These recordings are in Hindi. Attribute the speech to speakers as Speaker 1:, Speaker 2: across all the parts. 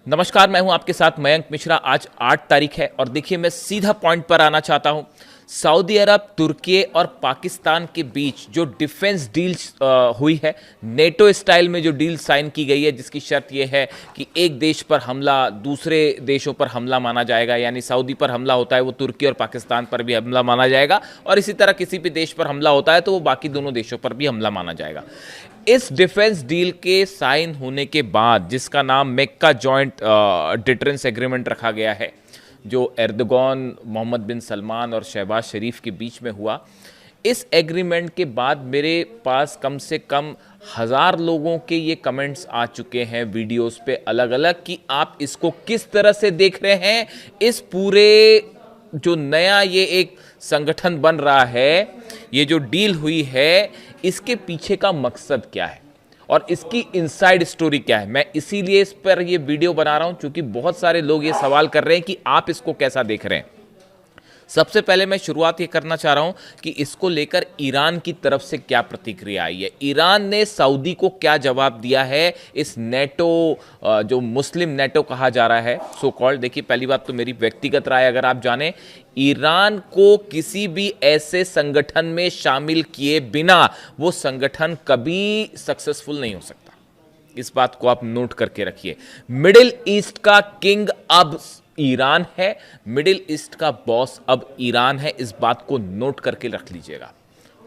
Speaker 1: नमस्कार, मैं हूं आपके साथ मयंक मिश्रा। आज 8 तारीख है और देखिए मैं सीधा पॉइंट पर आना चाहता हूं। सऊदी अरब, तुर्की और पाकिस्तान के बीच जो डिफेंस डील हुई है, नेटो स्टाइल में जो डील साइन की गई है, जिसकी शर्त यह है कि एक देश पर हमला दूसरे देशों पर हमला माना जाएगा, यानी सऊदी पर हमला होता है वो तुर्की और पाकिस्तान पर भी हमला माना जाएगा, और इसी तरह किसी भी देश पर हमला होता है तो वो बाकी दोनों देशों पर भी हमला माना जाएगा। इस डिफेंस डील के साइन होने के बाद, जिसका नाम मेक्का जॉइंट डिटरेंस एग्रीमेंट रखा गया है, जो एर्दोगन, मोहम्मद बिन सलमान और शहबाज शरीफ के बीच में हुआ, इस एग्रीमेंट के बाद मेरे पास कम से कम 1000 लोगों के ये कमेंट्स आ चुके हैं वीडियोस पे अलग अलग कि आप इसको किस तरह से देख रहे हैं। इस पूरे जो नया ये एक संगठन बन रहा है, ये जो डील हुई है, इसके पीछे का मकसद क्या है और इसकी इनसाइड स्टोरी क्या है। मैं इसीलिए इस पर ये वीडियो बना रहा हूं क्योंकि बहुत सारे लोग ये सवाल कर रहे हैं कि आप इसको कैसा देख रहे हैं। सबसे पहले मैं शुरुआत ये करना चाह रहा हूं कि इसको लेकर ईरान की तरफ से क्या प्रतिक्रिया आई है। ईरान ने सऊदी को क्या जवाब दिया है इस नेटो, जो मुस्लिम नेटो कहा जा रहा है, सो कॉल्ड। देखिए, पहली बात तो मेरी व्यक्तिगत राय अगर आप जानें, ईरान को किसी भी ऐसे संगठन में शामिल किए बिना वो संगठन कभी सक्सेसफुल नहीं हो सकता। इस बात को आप नोट करके रखिए। मिडिल ईस्ट का किंग अब ईरान है, मिडिल ईस्ट का बॉस अब ईरान है, इस बात को नोट करके रख लीजिएगा।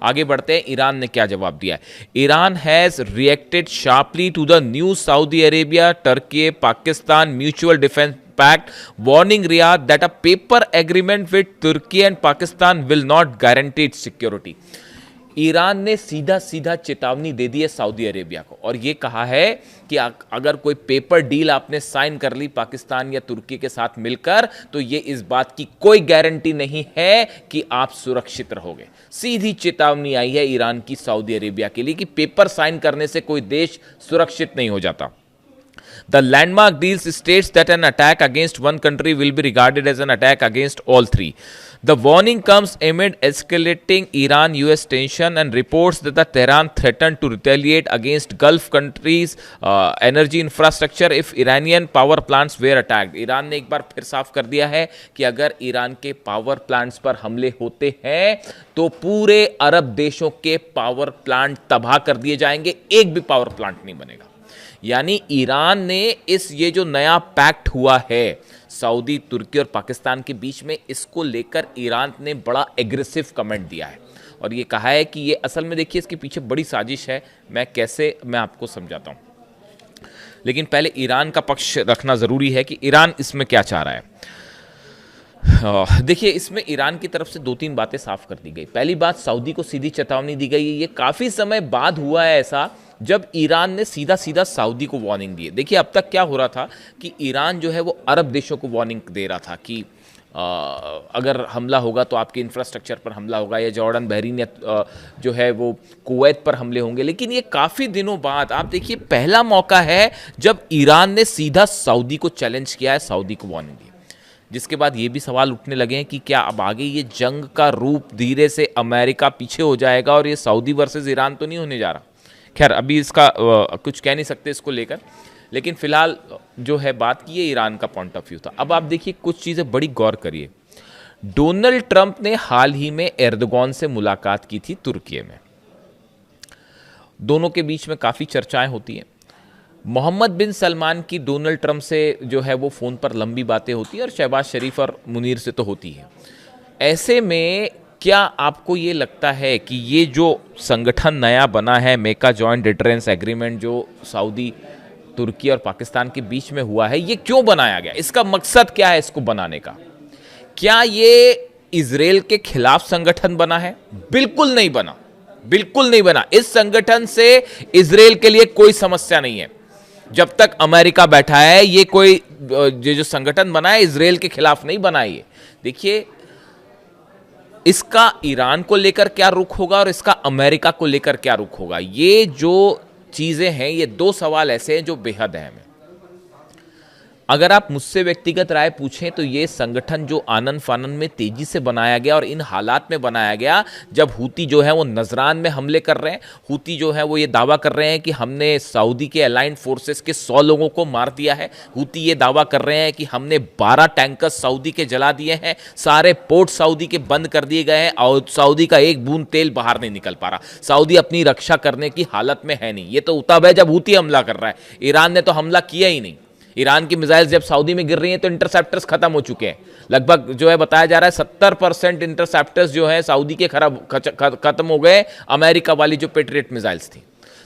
Speaker 1: आगे बढ़ते हैं, ईरान ने क्या जवाब दिया है। Iran has reacted sharply to the new Saudi Arabia Turkey Pakistan mutual defence pact, warning Riyadh that a paper agreement with Turkey and Pakistan will not guarantee its security. Iran ने सीधा सीधा चेतावनी दे दी है सऊदी अरेबिया को और यह कहा है कि अगर कोई पेपर डील आपने साइन कर ली पाकिस्तान या तुर्की के साथ मिलकर, तो यह इस बात की कोई गारंटी नहीं है कि आप सुरक्षित रहोगे। सीधी चेतावनी आई है ईरान की सऊदी अरेबिया के लिए कि पेपर साइन करने से कोई देश सुरक्षित नहीं हो जाता। The landmark deal states that an attack against one country will be regarded as an attack against all three. The warning comes amid escalating Iran-US tension and reports that the Tehran threatened to retaliate against Gulf countries' energy infrastructure if Iranian power plants were attacked. Iran ने एक बार फिर साफ कर दिया है कि अगर ईरान के पावर प्लांट्स पर हमले होते हैं तो पूरे अरब देशों के पावर प्लांट तबाह कर दिए जाएंगे, एक भी पावर प्लांट नहीं बनेगा। यानी ईरान ने ये जो नया पैक्ट हुआ है सऊदी, तुर्की और पाकिस्तान के बीच में, इसको लेकर ईरान ने बड़ा एग्रेसिव कमेंट दिया है और ये कहा है कि ये असल में, देखिए, इसके पीछे बड़ी साजिश है। मैं आपको समझाता हूं, लेकिन पहले ईरान का पक्ष रखना जरूरी है कि ईरान इसमें क्या चाह रहा है। देखिए, इसमें ईरान की तरफ से 2-3 बातें साफ कर दी गई। पहली बात, सऊदी को सीधी चेतावनी दी गई है। ये काफी समय बाद हुआ है ऐसा जब ईरान ने सीधा सीधा सऊदी को वार्निंग दी है। देखिए, अब तक क्या हो रहा था कि ईरान जो है वो अरब देशों को वार्निंग दे रहा था कि अगर हमला होगा तो आपके इंफ्रास्ट्रक्चर पर हमला होगा, या जॉर्डन, बहरीन, या जो है वो कुवैत पर हमले होंगे। लेकिन ये काफ़ी दिनों बाद, आप देखिए, पहला मौका है जब ईरान ने सीधा सऊदी को चैलेंज किया है, सऊदी को वार्निंग दी। जिसके बाद ये भी सवाल उठने लगे हैं कि क्या अब आगे ये जंग का रूप धीरे से अमेरिका पीछे हो जाएगा और ये सऊदी वर्सेस ईरान तो नहीं होने जा रहा। खैर, अभी इसका कुछ कह नहीं सकते इसको लेकर, लेकिन फिलहाल जो है बात की, ये ईरान का पॉइंट ऑफ व्यू था। अब आप देखिए, कुछ चीज़ें बड़ी गौर करिए। डोनाल्ड ट्रंप ने हाल ही में एर्दोगन से मुलाकात की थी तुर्की में। दोनों के बीच में काफ़ी चर्चाएं होती हैं। मोहम्मद बिन सलमान की डोनाल्ड ट्रंप से जो है वो फ़ोन पर लंबी बातें होती हैं और शहबाज शरीफ और मुनीर से तो होती है। ऐसे में क्या आपको ये लगता है कि ये जो संगठन नया बना है, मेका जॉइंट डिटरेंस एग्रीमेंट, जो सऊदी, तुर्की और पाकिस्तान के बीच में हुआ है, ये क्यों बनाया गया? इसका मकसद क्या है इसको बनाने का? क्या ये इजराइल के खिलाफ संगठन बना है? बिल्कुल नहीं बना, बिल्कुल नहीं बना। इस संगठन से इजराइल के लिए कोई समस्या नहीं है। जब तक अमेरिका बैठा है, ये कोई जो संगठन बना है इजराइल के खिलाफ नहीं बना है। देखिए, इसका ईरान को लेकर क्या रुख होगा और इसका अमेरिका को लेकर क्या रुख होगा, ये जो चीजें हैं, ये 2 सवाल ऐसे हैं जो बेहद अहम हैं। अगर आप मुझसे व्यक्तिगत राय पूछें तो ये संगठन जो आनन फानन में तेजी से बनाया गया और इन हालात में बनाया गया जब हूती जो है वो नजरान में हमले कर रहे हैं। हूती जो है वो ये दावा कर रहे हैं कि हमने सऊदी के अलाइंड फोर्सेस के 100 लोगों को मार दिया है। हूती ये दावा कर रहे हैं कि हमने 12 टैंकर सऊदी के जला दिए हैं, सारे पोर्ट सऊदी के बंद कर दिए गए हैं और सऊदी का एक बूंद तेल बाहर नहीं निकल पा रहा। सऊदी अपनी रक्षा करने की हालत में है नहीं। ये तो तब है जब हूती हमला कर रहा है। ईरान ने तो हमला किया ही नहीं। ईरान की मिसाइल जब सऊदी में गिर रही हैं तो इंटरसेप्टर्स खत्म हो चुके हैं। लगभग जो है बताया जा रहा है 70% इंटरसेप्टर्स जो है सऊदी के खत्म हो गए, अमेरिका वाली जो पेट्रियट मिसाइल्स थी।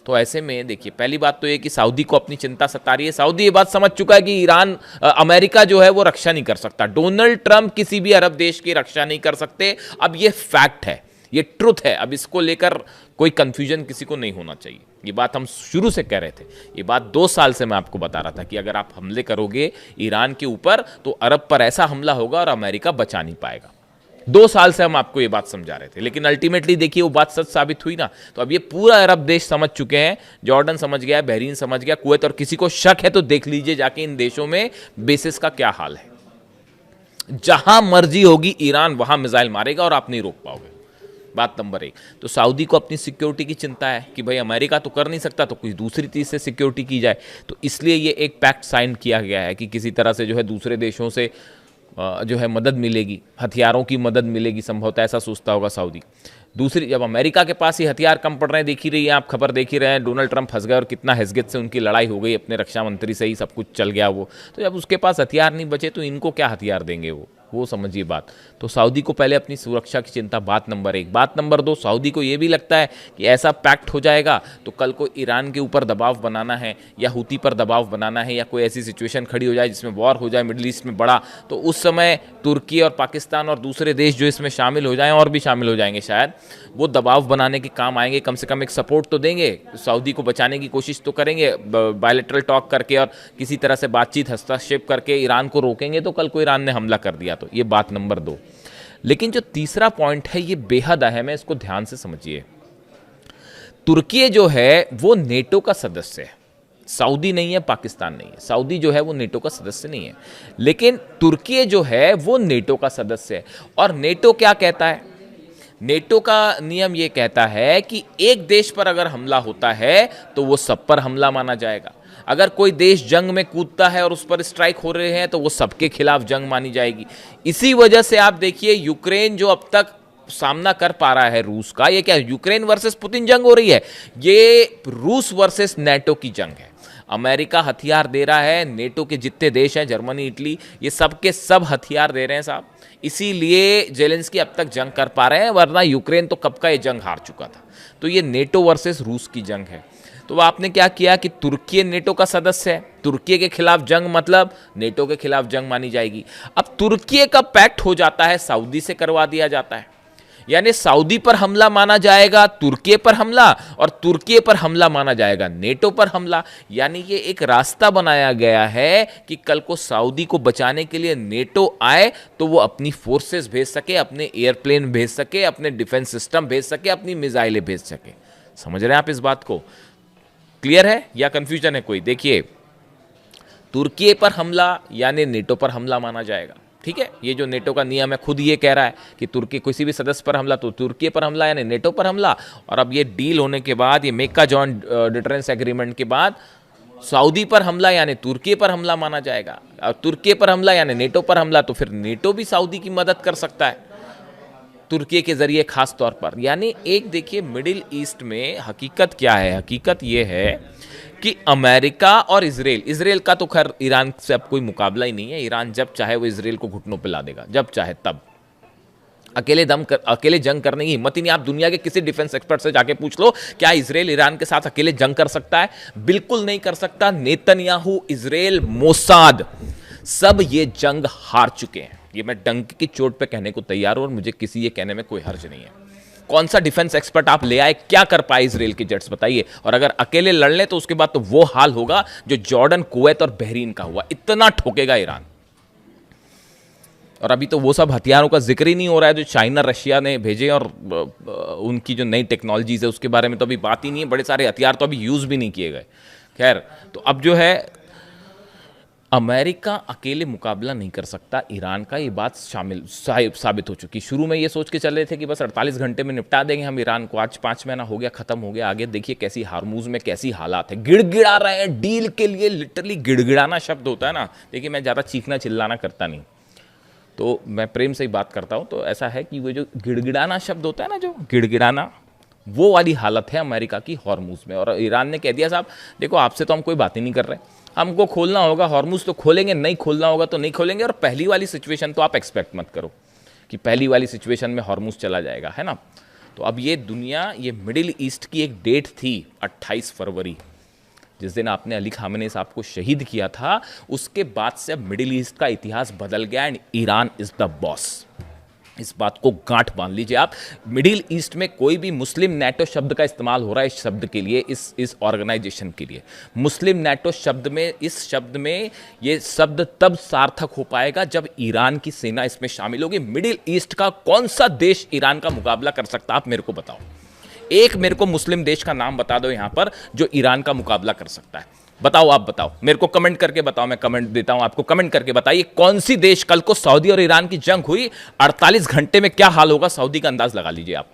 Speaker 1: तो ऐसे में देखिए, पहली बात तो ये कि सऊदी को अपनी चिंता सता रही है। सऊदी ये बात समझ चुका है कि ईरान अमेरिका जो है वो रक्षा नहीं कर सकता। डोनाल्ड ट्रंप किसी भी अरब देश की रक्षा नहीं कर सकते। अब ये फैक्ट है, ये ट्रुथ है। अब इसको लेकर कोई कंफ्यूजन किसी को नहीं होना चाहिए। ये बात हम शुरू से कह रहे थे। ये बात 2 साल से मैं आपको बता रहा था कि अगर आप हमले करोगे ईरान के ऊपर तो अरब पर ऐसा हमला होगा और अमेरिका बचा नहीं पाएगा। 2 साल से हम आपको ये बात समझा रहे थे, लेकिन अल्टीमेटली देखिए वो बात सच साबित हुई ना। तो अब ये पूरा अरब देश समझ चुके हैं। जॉर्डन समझ गया, बहरीन समझ गया, कुवैत, और किसी को शक है तो देख लीजिए जाके इन देशों में बेसिस का क्या हाल है। जहां मर्जी होगी ईरान वहां मिसाइल मारेगा और आप नहीं रोक पाओगे। बात नंबर 1। तो सऊदी को अपनी सिक्योरिटी की चिंता है कि भाई अमेरिका तो कर नहीं सकता तो कुछ दूसरी चीज़ से सिक्योरिटी की जाए। तो इसलिए ये एक पैक्ट साइन किया गया है कि किसी तरह से जो है दूसरे देशों से जो है मदद मिलेगी, हथियारों की मदद मिलेगी, संभवतः ऐसा सोचता होगा सऊदी। दूसरी, जब अमेरिका के पास ही हथियार कम पड़ रहे हैं, देख ही रही हैं आप, खबर देख ही रहे हैं, डोनाल्ड ट्रंप फंस गए और कितना हैसगत से उनकी लड़ाई हो गई, अपने रक्षा मंत्री से ही सब कुछ चल गया वो। तो जब उसके पास हथियार नहीं बचे तो इनको क्या हथियार देंगे वो समझिए बात। तो सऊदी को पहले अपनी सुरक्षा की चिंता, बात नंबर 1। बात नंबर 2, सऊदी को यह भी लगता है कि ऐसा पैक्ट हो जाएगा तो कल को ईरान के ऊपर दबाव बनाना है या हूती पर दबाव बनाना है या कोई ऐसी सिचुएशन खड़ी हो जाए जिसमें वॉर हो जाए मिडिल ईस्ट में बड़ा, तो उस समय तुर्की और पाकिस्तान और दूसरे देश जो इसमें शामिल हो जाएं, और भी शामिल हो जाएंगे शायद, वो दबाव बनाने के काम आएंगे। कम से कम एक सपोर्ट तो देंगे, सऊदी को बचाने की कोशिश तो करेंगे, बायलैटरल टॉक करके और किसी तरह से बातचीत, हस्तक्षेप करके ईरान को रोकेंगे तो कल को ईरान ने हमला कर दिया तो। ये बात नंबर 2। लेकिन जो तीसरा पॉइंट है ये बेहद अहम है, इसको ध्यान से समझिए। तुर्की जो है वो नेटो का सदस्य है, सऊदी नहीं है, पाकिस्तान नहीं है। सऊदी जो है वो नेटो का सदस्य नहीं है, लेकिन तुर्की जो है वो नेटो का सदस्य है। और नेटो क्या कहता है? नेटो का नियम ये कहता है कि एक देश पर अगर हमला होता है तो वो सब पर हमला माना जाएगा। अगर कोई देश जंग में कूदता है और उस पर स्ट्राइक हो रहे हैं तो वो सबके खिलाफ जंग मानी जाएगी। इसी वजह से आप देखिए यूक्रेन जो अब तक सामना कर पा रहा है रूस का, ये क्या यूक्रेन वर्सेस पुतिन जंग हो रही है? ये रूस वर्सेस नेटो की जंग है। अमेरिका हथियार दे रहा है, नेटो के जितने देश हैं, जर्मनी, इटली, ये सब के सब हथियार दे रहे हैं साहब। इसीलिए जेलेंस्की अब तक जंग कर पा रहे हैं, वरना यूक्रेन तो कब का ये जंग हार चुका था। तो ये नेटो वर्सेस रूस की जंग है। तो आपने क्या किया कि तुर्की नेटो का सदस्य है, तुर्की के खिलाफ जंग मतलब नेटो के खिलाफ जंग मानी जाएगी। अब तुर्की का पैक्ट हो जाता है, सऊदी से करवा दिया जाता है, यानी सऊदी पर हमला माना जाएगा तुर्की पर हमला, और तुर्की पर हमला माना जाएगा नेटो पर हमला। यानी ये एक रास्ता बनाया गया है कि कल को सऊदी को बचाने के लिए नेटो आए तो वो अपनी फोर्सेस भेज सके, अपने एयरप्लेन भेज सके, अपने डिफेंस सिस्टम भेज सके, अपनी मिसाइलें भेज सके। समझ रहे हैं आप इस बात को? क्लियर है या कंफ्यूजन है कोई? देखिए, तुर्की पर हमला यानी नेटो पर हमला माना जाएगा, ठीक है। ये जो नेटो का नियम है खुद ये कह रहा है कि तुर्की किसी भी सदस्य पर हमला तो तुर्की पर हमला यानी नेटो पर हमला। और अब ये डील होने के बाद, ये मेका जॉइंट डिटरेंस एग्रीमेंट के बाद, सऊदी पर हमला यानी तुर्की पर हमला माना जाएगा, और तुर्की पर हमला यानी नेटो पर हमला, तो फिर नेटो भी सऊदी की मदद कर सकता है तुर्की के जरिए खास तौर पर। यानी एक देखिए मिडिल ईस्ट में हकीकत क्या है? हकीकत ये है कि अमेरिका और इजराइल का तो खैर ईरान से अब कोई मुकाबला ही नहीं है। ईरान जब चाहे वो इजराइल को घुटनों पे ला देगा, जब चाहे तब। अकेले जंग करने की हिम्मत ही नहीं। आप दुनिया के किसी डिफेंस एक्सपर्ट से जाके पूछ लो, क्या इजराइल ईरान के साथ अकेले जंग कर सकता है? बिल्कुल नहीं कर सकता। नेतन्याहू, इजराइल, मोसाद, सब ये जंग हार चुके हैं। ये मैं डंक की चोट पे कहने को तैयार हूं और मुझे किसी ये कहने में कोई हर्ज नहीं है। कौन सा डिफेंस एक्सपर्ट आप ले आए, क्या कर पाए इजराइल के जेट्स, बताइए। और अगर अकेले लड़ लें तो उसके बाद तो वो हाल होगा जो जॉर्डन, कुवैत और बहरीन का हुआ। इतना ठोकेगा ईरान। और अभी तो वो सब हथियारों का जिक्र ही नहीं हो रहा है जो चाइना, रशिया ने भेजे, और उनकी जो नई टेक्नोलॉजीज है उसके बारे में तो अभी बात ही नहीं है। बड़े सारे हथियार तो अभी यूज भी नहीं किए गए। खैर, तो अब जो है अमेरिका अकेले मुकाबला नहीं कर सकता ईरान का, ये बात साबित हो चुकी। शुरू में ये सोच के चल रहे थे कि बस 48 घंटे में निपटा देंगे हम ईरान को, आज 5 महीना हो गया, खत्म हो गया। आगे देखिए कैसी हार्मूज में कैसी हालात है, गिड़गिड़ा रहे हैं डील के लिए। लिटरली गिड़गिड़ाना शब्द होता है ना, देखिए मैं ज़्यादा चीखना चिल्लाना करता नहीं, तो मैं प्रेम से ही बात करता हूँ। तो ऐसा है कि वो जो गिड़गिड़ाना शब्द होता है ना, जो गिड़गिड़ाना, वो वाली हालत है अमेरिका की हॉर्मूज में। और ईरान ने कह दिया साहब देखो आपसे तो हम कोई बात ही नहीं कर रहे, हमको खोलना होगा हॉर्मूज तो खोलेंगे, नहीं खोलना होगा तो नहीं खोलेंगे। और पहली वाली सिचुएशन तो आप एक्सपेक्ट मत करो कि पहली वाली सिचुएशन में हॉर्मूज चला जाएगा, है ना। तो अब ये दुनिया, ये मिडिल ईस्ट की एक डेट थी 28 फरवरी, जिस दिन आपने अली खामेनी साहब को शहीद किया था, उसके बाद से अब मिडिल ईस्ट का इतिहास बदल गया and Iran is the boss. इस बात को गांठ बांध लीजिए आप। मिडिल ईस्ट में कोई भी मुस्लिम नेटो शब्द का इस्तेमाल हो रहा है इस शब्द के लिए, इस ऑर्गेनाइजेशन के लिए। मुस्लिम नेटो शब्द में, इस शब्द में ये शब्द तब सार्थक हो पाएगा जब ईरान की सेना इसमें शामिल होगी। मिडिल ईस्ट का कौन सा देश ईरान का मुकाबला कर सकता है, आप मेरे को बताओ। एक मेरे को मुस्लिम देश का नाम बता दो यहां पर जो ईरान का मुकाबला कर सकता है, बताओ। आप बताओ मेरे को, कमेंट करके बताओ, मैं कमेंट देता हूं आपको, कमेंट करके बताइए कौन सी देश, कल को सऊदी और ईरान की जंग हुई, 48 घंटे में क्या हाल होगा सऊदी का अंदाज लगा लीजिए आप,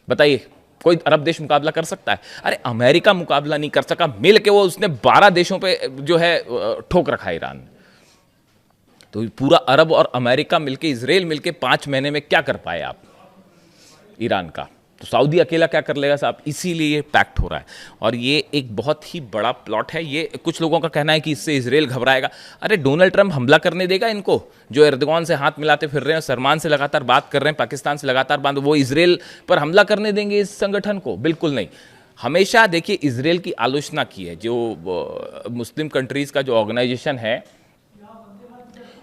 Speaker 1: बताइए। कोई अरब देश मुकाबला कर सकता है? अरे अमेरिका मुकाबला नहीं कर सका, मिल के वो उसने 12 देशों पे जो है ठोक रखा ईरान ने। तो पूरा अरब और अमेरिका मिलके, इजराइल मिलके 5 महीने में क्या कर पाए आप ईरान का? तो सऊदी अकेला क्या कर लेगा साहब? इसीलिए ये पैक्ट हो रहा है। और ये एक बहुत ही बड़ा प्लॉट है। ये कुछ लोगों का कहना है कि इससे इजराइल घबराएगा। अरे डोनाल्ड ट्रंप हमला करने देगा इनको, जो एर्दोगान से हाथ मिलाते फिर रहे हैं, सलमान से लगातार बात कर रहे हैं, पाकिस्तान से लगातार बात, वो इजराइल पर हमला करने देंगे इस संगठन को? बिल्कुल नहीं। हमेशा देखिए इजराइल की आलोचना की है, जो मुस्लिम कंट्रीज़ का जो ऑर्गेनाइजेशन है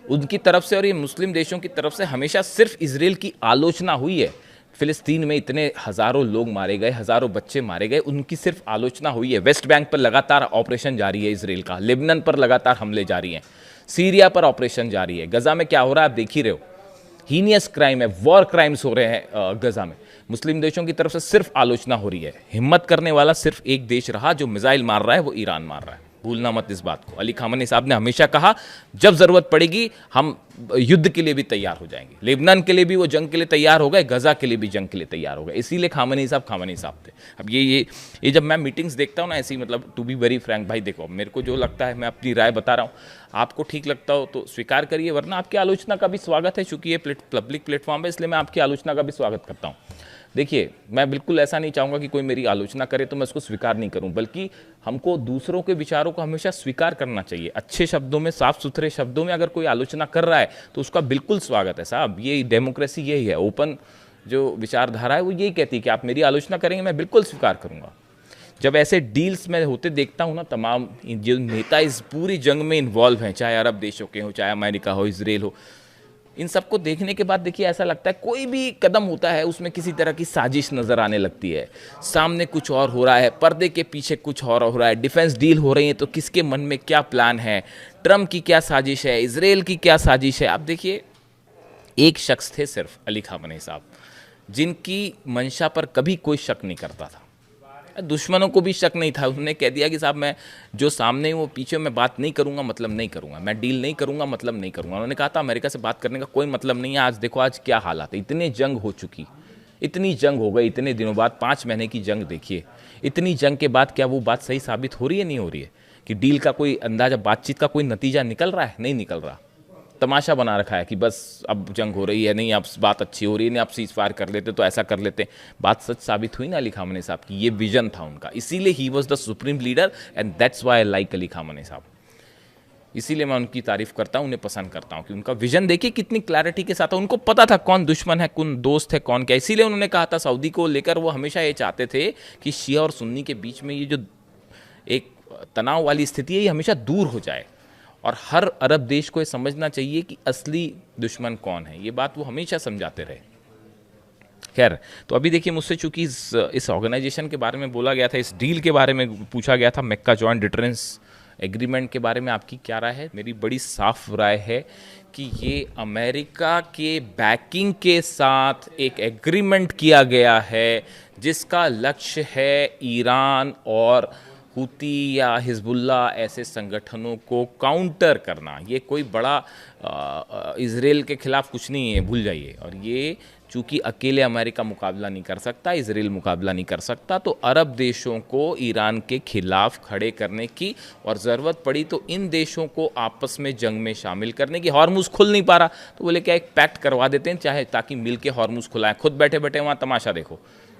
Speaker 1: उनकी तरफ से और ये मुस्लिम देशों की तरफ से हमेशा सिर्फ इजराइल की आलोचना हुई है। फिलिस्तीन में इतने हज़ारों लोग मारे गए, हज़ारों बच्चे मारे गए, उनकी सिर्फ आलोचना हुई है। वेस्ट बैंक पर लगातार ऑपरेशन जारी है इजराइल का, लेबनान पर लगातार हमले जारी हैं, सीरिया पर ऑपरेशन जारी है, गजा में क्या हो रहा है आप देख ही रहे हो। हीनियस क्राइम है, वॉर क्राइम्स हो रहे हैं गजा में। मुस्लिम देशों की तरफ से सिर्फ आलोचना हो रही है। हिम्मत करने वाला सिर्फ एक देश रहा जो मिसाइल मार रहा है, वो ईरान मार रहा है। भूलना मत इस बात को। अली खामेनी साहब ने हमेशा कहा जब जरूरत पड़ेगी हम युद्ध के लिए भी तैयार हो जाएंगे। लेबनान के लिए भी वो जंग के लिए तैयार हो गए, गजा के लिए भी जंग के लिए तैयार हो गए। इसीलिए खामेनी साहब थे। अब ये जब मैं मीटिंग्स देखता हूँ ना ऐसी, मतलब टू बी वेरी फ्रैंक भाई, देखो मेरे को जो लगता है मैं अपनी राय बता रहा हूँ, आपको ठीक लगता हो तो स्वीकार करिए, वरना आपकी आलोचना का भी स्वागत है। चूंकि ये पब्लिक प्लेटफॉर्म है इसलिए मैं आपकी आलोचना का भी स्वागत करता हूँ। देखिए मैं बिल्कुल ऐसा नहीं चाहूँगा कि कोई मेरी आलोचना करे तो मैं उसको स्वीकार नहीं करूँ, बल्कि हमको दूसरों के विचारों को हमेशा स्वीकार करना चाहिए। अच्छे शब्दों में, साफ सुथरे शब्दों में अगर कोई आलोचना कर रहा है तो उसका बिल्कुल स्वागत है साहब। ये डेमोक्रेसी यही है, ओपन जो विचारधारा है वो यही कहती है कि आप मेरी आलोचना करेंगे मैं बिल्कुल स्वीकार करूँगा। जब ऐसे डील्स में होते देखता हूँ ना, तमाम जो नेता इस पूरी जंग में इन्वॉल्व हैं, चाहे अरब देशों के हो, चाहे अमेरिका हो, इजराइल हो, इन सबको देखने के बाद देखिए ऐसा लगता है कोई भी कदम होता है उसमें किसी तरह की साजिश नज़र आने लगती है। सामने कुछ और हो रहा है, पर्दे के पीछे कुछ और हो रहा है, डिफेंस डील हो रही है तो किसके मन में क्या प्लान है, ट्रम्प की क्या साजिश है, इजराइल की क्या साजिश है। आप देखिए एक शख्स थे सिर्फ अली खामेनी साहब, जिनकी मंशा पर कभी कोई शक नहीं करता था, दुश्मनों को भी शक नहीं था। उन्होंने कह दिया कि साहब मैं जो सामने वो पीछे मैं बात नहीं करूंगा मतलब नहीं करूंगा, मैं डील नहीं करूंगा मतलब नहीं करूंगा। उन्होंने कहा था अमेरिका से बात करने का कोई मतलब नहीं है। आज देखो आज क्या हालात है, इतनी जंग हो चुकी, इतनी जंग हो गई इतने दिनों बाद, 5 महीने की जंग देखिए। इतनी जंग के बाद क्या वो बात सही साबित हो रही है? नहीं हो रही है कि डील का कोई अंदाजा, बातचीत का कोई नतीजा निकल रहा है? नहीं निकल रहा। तमाशा बना रखा है कि बस अब जंग हो रही है, नहीं अब बात अच्छी हो रही है, नहीं आप सीज फायर कर लेते तो ऐसा कर लेते। बात सच साबित हुई ना अली खामेनी साहब की, ये विजन था उनका, इसीलिए he was the supreme leader and that's why I like Ali Khamenei साहब। इसीलिए मैं उनकी तारीफ करता हूँ, उन्हें पसंद करता हूँ कि उनका विजन देखिए कितनी क्लैरिटी के साथ है। उनको पता था कौन दुश्मन है, कौन दोस्त है, कौन क्या। इसीलिए उन्होंने कहा था सऊदी को लेकर, वो हमेशा ये चाहते थे कि शिया और सुन्नी के बीच में ये जो एक तनाव वाली स्थिति है ये हमेशा दूर हो जाए, और हर अरब देश को ये समझना चाहिए कि असली दुश्मन कौन है। ये बात वो हमेशा समझाते रहे। खैर, तो अभी देखिए मुझसे चूंकि इस ऑर्गेनाइजेशन के बारे में बोला गया था, इस डील के बारे में पूछा गया था, मक्का जॉइंट डिटरेंस एग्रीमेंट के बारे में आपकी क्या राय है? मेरी बड़ी साफ राय है कि ये अमेरिका के बैकिंग के साथ एक एग्रीमेंट किया गया है जिसका लक्ष्य है ईरान और हूती या हिजबुल्ला ऐसे संगठनों को काउंटर करना, ये कोई बड़ा इजराइल के खिलाफ कुछ नहीं है, भूल जाइए। और ये चूंकि अकेले अमेरिका मुकाबला नहीं कर सकता, इजराइल मुकाबला नहीं कर सकता, तो अरब देशों को ईरान के खिलाफ खड़े करने की, और ज़रूरत पड़ी तो इन देशों को आपस में जंग में शामिल करने की। हॉर्मुज़ खुल नहीं पा रहा तो बोले क्या एक पैक्ट करवा देते हैं, चाहे ताकि मिल के हॉर्मुज़ खुलाएं। खुद बैठे बैठे वहाँ तमाशा देखो,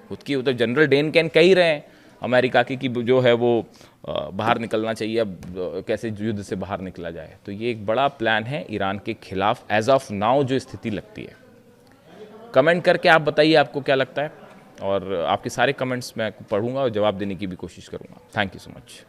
Speaker 1: खुद की उधर जनरल डेन कैन कह ही रहे हैं अमेरिका की कि जो है वो बाहर निकलना चाहिए, अब कैसे युद्ध से बाहर निकला जाए। तो ये एक बड़ा प्लान है ईरान के खिलाफ एज ऑफ नाउ जो स्थिति लगती है। कमेंट करके आप बताइए आपको क्या लगता है, और आपके सारे कमेंट्स मैं पढ़ूंगा और जवाब देने की भी कोशिश करूंगा। Thank you so much.